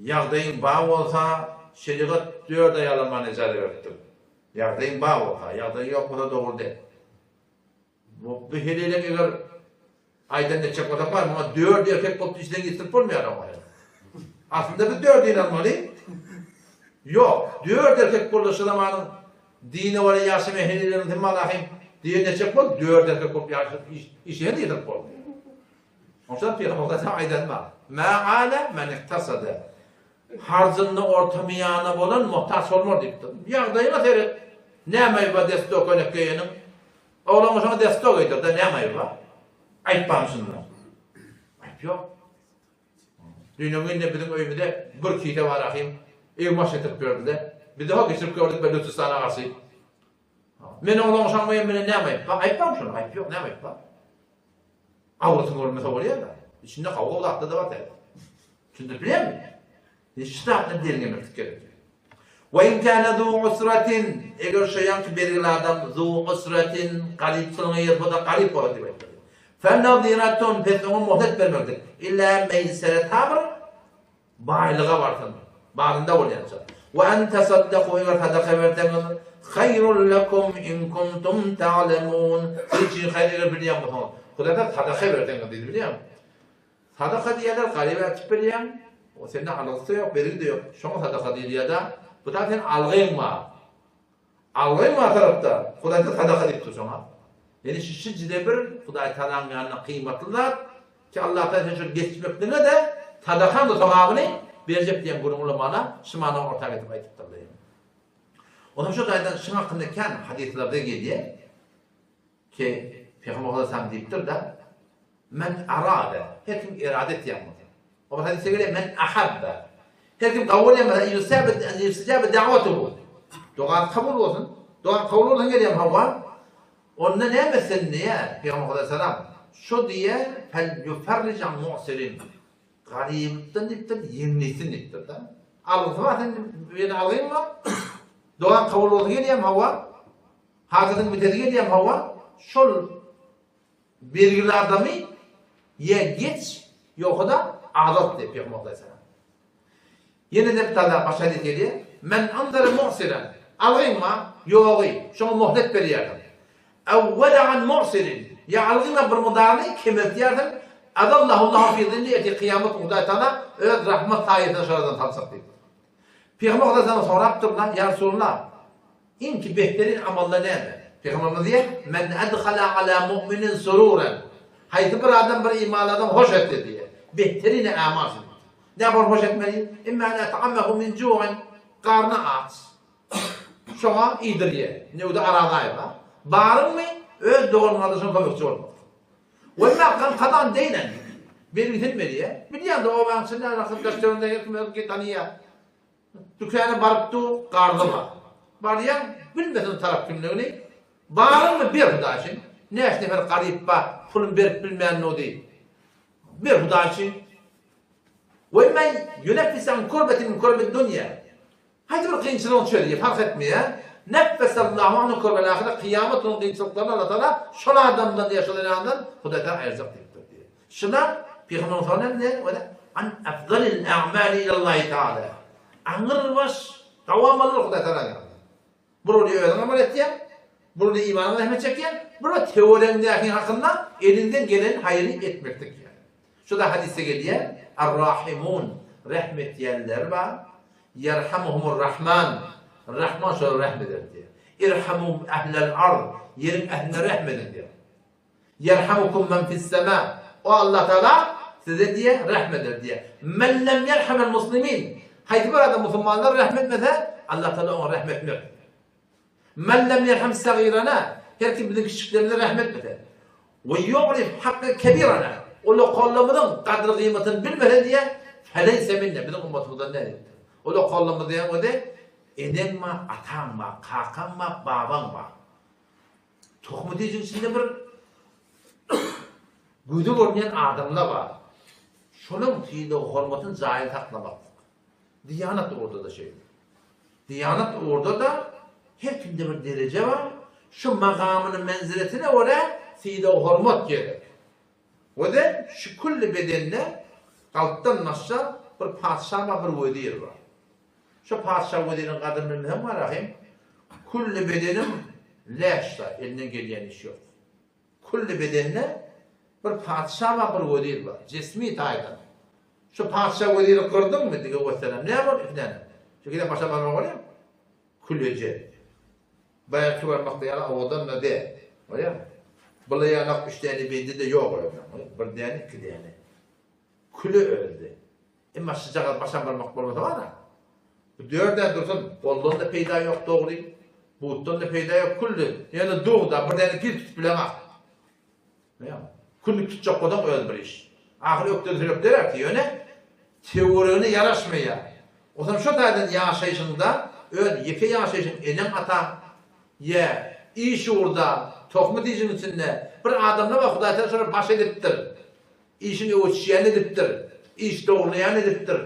yağdayın bağ olsa, şeriat 4 ay alınma nezarı verdi. Yağdayın bağ olsa, yağdayın yok bu da doğru değil. Bu heleyle eğer aydan ne çek var ama 4 erkek koptu işten getirip olmuyor ama. Aslında bir 4 inanmalı. Yok, 4 erkek kuruluşu zamanın dini var yaşam ehlelerin timmalahim diye ne çek var 4 erkek koptu işe de getirip olmuyor. Ondan Peygamber aydan var. Ma ale men iktasada. Harzını ortamayanı bolan muhtaç olmur deyipti. Yağdayına teri. Ne meyve destek oynayıp geyenim. Oğlan sana destek eydir de ne meyve? Aytpansınlar. Ayt yok. Dünyanın önünde bizim öyümüde bir kite var ahim. Evmaş etip gördü de. Bir daha geçirip gördük ben Lütfistan'a karşı. Men oğlan sana ne meyve? Aytpansınlar. Ayt yok ne meyve? Avratın olmasa oluyor da. İçinde kavga odaklı da var tabi. Şimdi biliyor musun? İşte aklına derinlemek gerekiyor. وَاِنْ كَانَ ذُو عُسْرَةٍ eğer şeyan ki belirli adam ذُو عُسْرَةٍ galip kılına yer bu da galip olur demektir. فَنَّظِيرَةٌ pesonu muhlet vermektir. İlla meysere tabir bağlığa varsın. Bağında olayansın. وَاَنْ تَصَدَّقُوا eğer sadaka verdiğiniz خَيْرٌ لَكُمْ اِنْ كُنْتُمْ تَعْلَمُونَ için hayır biliyor musun? Kudada sadaka verdiğiniz dedi biliyor musun? Sadaka diyorlar galip açıp biliyor musun? O senin algısı yok, belirli de yok. Şuna sadaka değil ya da bu da senin algın var. Algın var tarafta. Kudayta sadaka deyip sana. Yani şu ciddi bir Kuday Teala'nın yanına kıymetliler ki Allah'tan şu geçmekliğine de sadakanın da tamamını verecek diyen gururlamana şımana ortak edip aytıptırlar. Onun şu daydan şın hakkındayken hadislerde geliyor ki Peygamber Aleyhisselam deyiptir de men arade, her kim iradet yapmadı. O hadise göre men ahabba. Her kim kabul yapmadan yüstecab da'vatuhu. Dua kabul olsun. Dua kabul olsun geliyor hava. Onunla ne mesela niye? Peygamber Aleyhisselam şu diye fel yuferric an mu'sirin. Garibden dipten yenisin dipten da. Algısı var sen bir algın var. Dua kabul olsun geliyor hava. Hazretin bitedi geliyor hava. Şol belirli adamı ya geç yok da azat diye Peygamber Aleyhisselam. Yine de bir tane başa geliyor. Men anzara mu'siren. Algın mı? Yok. Şunu muhlet veriyorum. Evvela an mu'sirin. Ya algınla bir mudarını kemertiyordun. Adallahu fi zilliyeti kıyamet Hudaý Teala öz rahmet sayesinde şuradan tanısak deyip. Peygamber Aleyhisselam soraptır lan ya Resulullah. İnki behterin amalları ne? Peygamber diyor men adkhala ala mu'minin sururan. Haydi bir adam bir iman adam hoş etti diye. Behterin amasın. Ne yapar hoş etmeli? İmma la ta'ammahu min ju'in. Karnı aç. Şuna iyidir ye. Ne o da aradayı var. Bağırın mı? Öz doğurmadısın kabukçu olmadı. Ve imma kadan deylen. Bir bitin veriye. Biliyorsun da o ben seninle rakım gösterinde gitmez ki tanıya. Dükkanı barıptı karnı var. Bağırıyan bilmesin taraf kimliğini. Bağırın mı bir Hudaý için? Ne eşnefer garip var. Pulun berip bilmeyen o değil. Bir Hudaý için. Ve imma yuneffisan kurbetin min kurbet dünya. Haydi bir kıyınçılığını söyleye fark etmeye. Neffesallahu anhu kurbel ahire kıyamet onun kıyınçılıklarını Allah Teala şola adamdan yaşayanlardan Hudaý Teala erzak deyiptir diye. Şuna Peygamber Efendimiz ne? Öyle an afdalil a'mali ilallahi Teala. Anır baş davamalır Hudaý Teala. Bunu öyle amal ettiyen, bunu imanına rahmet çeken, bunu teoremdeki hakkında elinden gelen hayrı etmektir yani. Şu da hadiste geliyor. Er-Rahimun rahmet yerler var. Yerhamuhumur Rahman. Rahman şöyle rahmeder diyor. İrhamum ehlel ard. Yerin ehline rahmedin diyor. Yerhamukum men fis sema. O Allah Teala size diye rahmeder diye. Men lem yerhamel muslimin. Haydi burada Müslümanlar rahmetmese Allah Teala ona rahmetmez. Men lem yerham sagirana. Her kim bizim küçüklerine rahmetmese. Ve yu'rif hakkı kebirana. Olu kollamının kadri kıymetini bilmeden diye feleyse minne. Bizim ummatimizden ne dedi? Olu kollamı diyen o de enen ma, atan ma, kakan ma, baban ma. Tohmu diyeceğin içinde bir güdü görmeyen adamla var. Şunun fiili hormatın zahil taklamak. Diyanat orada da şey. Diyanat orada da her kimde bir derece var. Şu makamının menziletine oraya fiili hormat gerek. O da şu kulli bedenine alttan aşağı bir padişah bir vedir var. Şu padişah vedirin kadının ne var rahim? Kulli bedenim leşta, elinden gelen iş yok. Kulli bedenine bir padişah bir vedir var. Cismi taydan. Şu padişah vediri kırdın mı diye o selam. Ne var ifdane? Çünkü de başa parmak var ya. Kullece. Bayağı ki varmakta yana odan ne de. Var ya. Bula yanak 3 tane bende de yok öyle. Bir tane 2 tane. Kulü öldü. Ama sıcak başa parmak olmasa var ya. Dörden dursun. Boldan peyda yok doğru. Buğuttan da peyda yok kulü. Yani doğuda bir tane bir tutup bilemez. Ne ya? Kulü tutacak kadar öldü bir iş. Ahir öktürüp der ki yöne teorini yaraşmaya. O zaman şu taydan yaşayışında öyle yeke yaşayışın enem ata ye iş orada tohmu diyeceğin içinde bir adamla bak Huday'tan sonra baş ediptir. İşini ölçüyen ediptir. İş doğrulayan ediptir.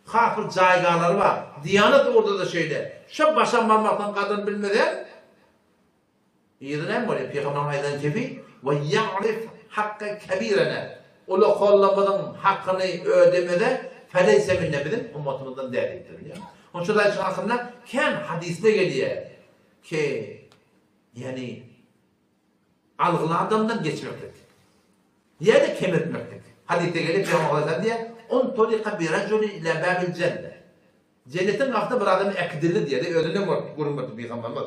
Hafır caygaları var. Diyanet orada da şeyde. Şu başa marmaktan kadın bilmeden İyiden var ya Peygamber aydan kefi ve ya'rif hakka kebirene. Olu kollamanın hakkını ödemede feleyse minne bizim ummatimizden değerlidir. Onun için da hakkında ken hadiste geliyor ki yani algılı adamdan geçmeklik. Ya da kemirtmeklik. Hadiste geliyor Peygamber diye on tolika bir raculi ila babil cennet. Cennetin kapıda bir adam ekdilli diye de ödünü kurulmadı Peygamberimiz.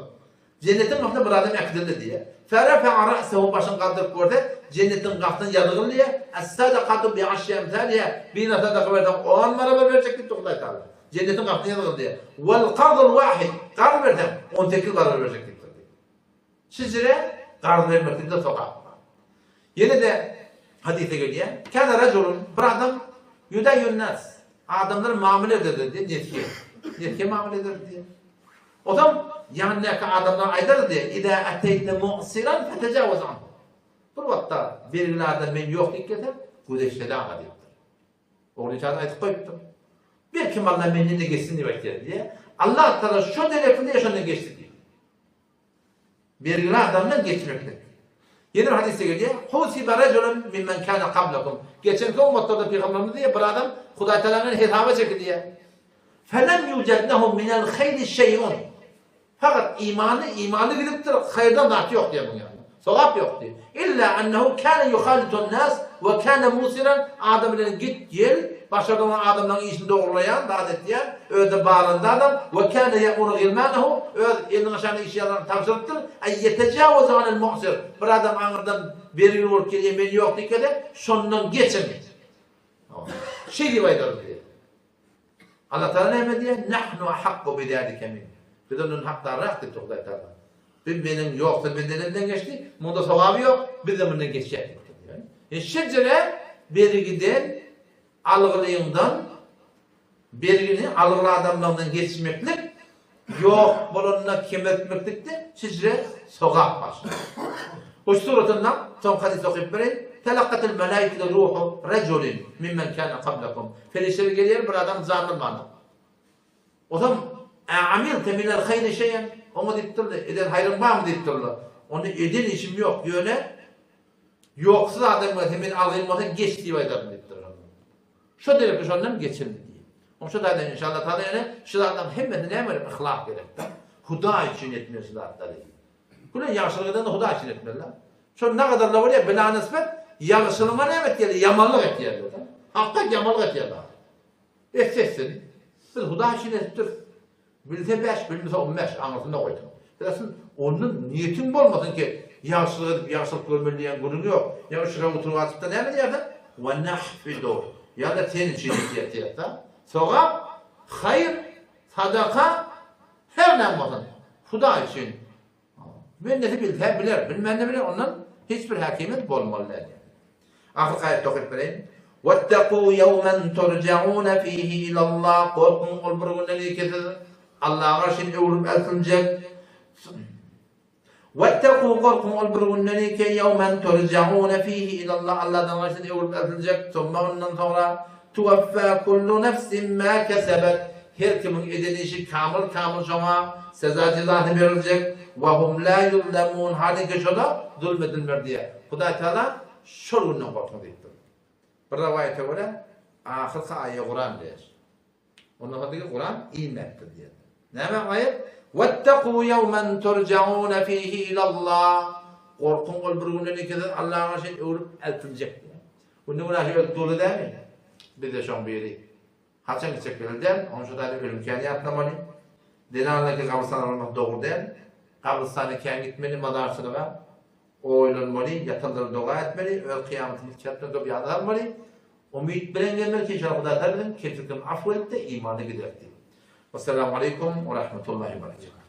Cennetin kapıda bir adam ekdilli diye. Ferafa ra'sehu başın kaldırıp gördü. Cennetin kapıdan yadığın diye. Es-sadakatu bi'aşşi emthaliye. Bir sadaka verdim. O an maraba verecektik Tuğlay Teala. Cennetin kapıdan yadığın diye. Vel qardul vahid. Qard verdim. 18 qard verecektik. Sizlere qard vermektik de sokak. Yine de hadise geliyor. Kana raculun bir adam yudayyun nas. Adamlar muamele eder diye netkiye. Netkiye muamele eder diye. O zaman yanındaki adamlar aydar diye İza ateyte mu'siran fetecavuz anhu. Bir vakitte belirlerde men yok dikkete güdeşleri ağa deyiptir. Oğlu çağda aytıp koyuptur. Bir kim Allah menine geçsin diye bekler diye. Allah Teala şu delefinde yaşandan geçti diye. Belirli adamdan geçmektir. Yeni bir hadiste geliyor. Husibe reculun mimmen kâne kablakum. Geçenki ummatlarda Peygamberimiz diye bir adam Huday Teala'nın hesaba çekildi diye. Felem yuced lehum minel hayri şey'un. Fakat imanı gidiptir, hayırdan dağıtı yok diye bunun yani. Sevap yok diye. İlla ennehu kâne yuhalitun nas ve kâne musiran adamların git gel, başarılı olan adamların işini doğrulayan, dağıt diyen, öyle bağlandı adam ve kâne ye'muru gilmânehu, öyle elinin aşağına işi yalan tavsırıktır. Yetecavuz anel mu'sir. Bir adam anırdan veriyor ki yemeği yok diye de sonundan geçemez. Şey gibi aydarız diye. Allah Teala ne diye? Nahnu hakku bidâdike min. Biz onun hakları raktık Tuğlay Teala. Benim yoksa bedenimden geçti. Bunda sevabı yok. Biz de bundan geçecektik. Şecere beri giden algılığından bergini algılı adamlardan geçmeklik yok bulununa kemetmeklik de şecere sokak başlıyor. Bu suratından son hadis okuyup verin. Telakkatil melaikede ruhu reculin mimmen kâne kablakum. Ferişleri geliyor bir adam zanlı bana. O zaman amilte minel hayri şeyen onu diptirdi. Eden hayrın var mı diptirdi. Onu eden işim yok. Yöne yoksuz adamı hemen algıyılmadan geç diye aydarım diptirdi. Şu derek ondan geçildi diye. O şu da inşallah tadı yani şu adam hemen ne var ahlak gerektir. Huda için etmiyor sılatları. Bunu yaşlılığından Huda için etmiyorlar. Şu ne kadar da var ya bela nispet yaşlılığına ne evet geliyor? Yamanlık et geliyor. Hakikaten yamanlık et geliyor. Eksessin. Biz Huda için ettir. Bilse 5, bilmese 15 anlatında koydum. Dersin, onun niyetin olmasın ki yaşlılık görmeliyen günün yok. Ya şuraya oturup atıp da ne mi diyordun? Ve nahfidu. Ya da senin için ihtiyat da. Sonra hayır, sadaka her ne olmasın. Huda için. Ben ne bilir, bilmem ne bilir, ondan hiçbir hakimet bolmalı. Ahir ayet okuyup vereyim. وَاتَّقُوا يَوْمًا تُرْجَعُونَ ف۪يهِ اِلَى اللّٰهِ Korkun ol bir günden ilkedir. Allah'a karşı evrup eltilecek. وَاتَّقُوا korkun ol bir günden ilke يَوْمًا تُرْجَعُونَ ف۪يهِ اِلَى اللّٰهِ Allah'tan karşı evrup eltilecek. Ondan sonra تُوَفَّى كُلُّ نَفْسٍ مَا كَسَبَتْ Her kimin edeni işi kamil sonra seza cezanı verilecek. وَهُمْ لَا يُظْلَمُونَ Halbuki şurada zulmedilmer diye. Huda Teala şol günden korkun deyiptir. Bir rivayete göre ahirki ayet Kur'an der. Ondan sonra Kur'an imettir diye. Ne demek ayet? وَاتَّقُوا يَوْمًا تُرْجَعُونَ ف۪يهِ اِلَى اللّٰهِ Korkun ol bir günden ilkedir. Allah'a karşı evrup eltilecek diye. Bunun günahı öldü dolu değil mi? Bir de şon biri. Haçan gidecek belirden, onun şu da ölüm kendi yapmalı. Denarındaki kabristanı olmak doğru değil. Kabristanı kendi gitmeli, madarsına oylanmalı, yatılır dua etmeli, öl kıyametin çatında bir adı almalı. Umut bilen gelmeli ki inşallah bu da tabirin, keçirkin affu etti, imanı giderdi. Vesselamu aleyküm ve rahmetullahi ve berekatuhu.